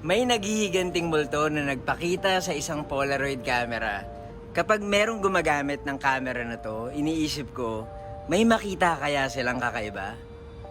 May naghihiganting multo na nagpakita sa isang Polaroid camera. Kapag merong gumagamit ng camera na to, iniisip ko, may makita kaya silang kakaiba?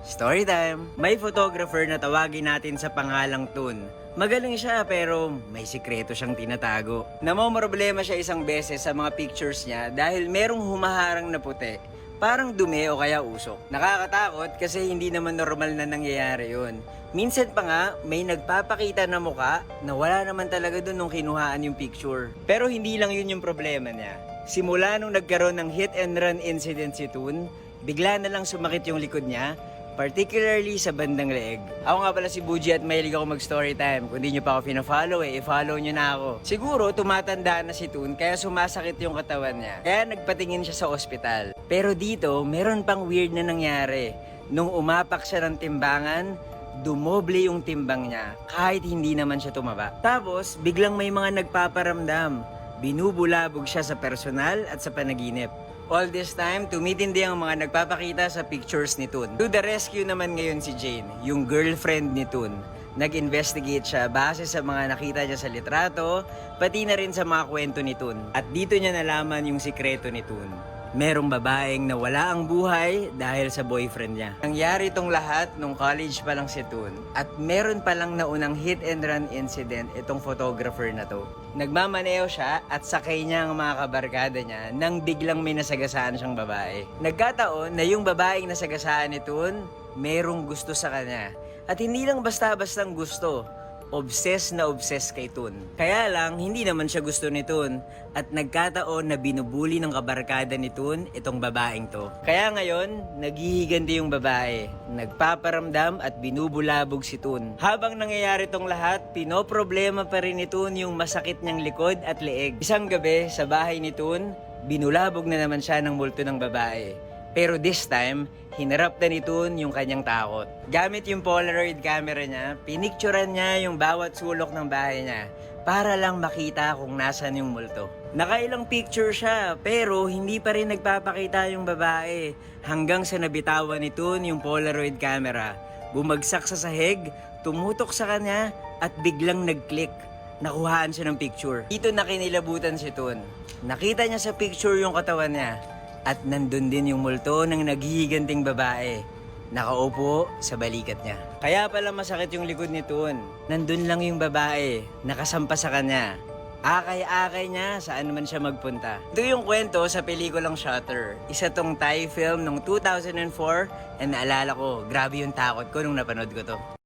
Story time! May photographer na tawagin natin sa pangalang Tun. Magaling siya pero may sikreto siyang tinatago. Namomroblema siya isang beses sa mga pictures niya dahil merong humaharang na puti. Parang dumi o kaya usok. Nakakatakot kasi hindi naman normal na nangyayari yun. Minsan pa nga, may nagpapakita na muka na wala naman talaga dun nung kinuhaan yung picture. Pero hindi lang yun yung problema niya. Simula nung nagkaroon ng hit and run incident si Tun, bigla na lang sumakit yung likod niya, particularly sa bandang leeg. Ako nga pala si Buji at mahilig ako mag-story time. Kung di nyo pa ako fina-follow i-follow nyo na ako. Siguro tumatanda na si Tun kaya sumasakit yung katawan niya. Kaya nagpatingin siya sa ospital. Pero dito, meron pang weird na nangyari. Nung umapak siya ng timbangan, dumoble yung timbang niya kahit hindi naman siya tumaba. Tapos, biglang may mga nagpaparamdam. Binubulabog siya sa personal at sa panaginip. All this time, tumitindi ang mga nagpapakita sa pictures ni Tun. To the rescue naman ngayon si Jane, yung girlfriend ni Tun. Nag-investigate siya base sa mga nakita niya sa litrato, pati na rin sa mga kwento ni Tun. At dito niya nalaman yung sikreto ni Tun. Merong babaeng nawala ang buhay dahil sa boyfriend niya. Nangyari itong lahat nung college pa lang si Tun. At meron palang naunang hit and run incident itong photographer na to. Nagmamaneo siya at sakay niya ang mga kabarkada niya nang biglang may nasagasaan siyang babae. Nagkataon na yung babaeng nasagasaan ni Tun, merong gusto sa kanya. At hindi lang basta-bastang gusto. Obsessed na obsessed kay Tun. Kaya lang, hindi naman siya gusto ni Tun at nagkataon na binubuli ng kabarkada ni Tun itong babaeng to. Kaya ngayon, naghihiganti yung babae, nagpaparamdam at binubulabog si Tun. Habang nangyayari tong lahat, pinoproblema pa rin ni Tun yung masakit niyang likod at leeg. Isang gabi, sa bahay ni Tun, binulabog na naman siya ng multo ng babae. Pero this time, hinarap na ni Tun yung kanyang takot. Gamit yung Polaroid camera niya, pinicturan niya yung bawat sulok ng bahay niya para lang makita kung nasan yung multo. Nakailang picture siya pero hindi pa rin nagpapakita yung babae hanggang sa nabitawan ni Tun yung Polaroid camera. Bumagsak sa sahig, tumutok sa kanya at biglang nag-click. Nakuhaan siya ng picture. Dito na kinilabutan si Tun. Nakita niya sa picture yung katawan niya. At nandun din yung multo ng naghihiganting babae. Nakaupo sa balikat niya. Kaya pala masakit yung likod ni Tun. Nandun lang yung babae, nakasampa sa kanya. Akay-akay niya saan man siya magpunta. Ito yung kwento sa pelikulang Shutter. Isa tong Thai film noong 2004 and naalala ko, grabe yung takot ko nung napanood ko to.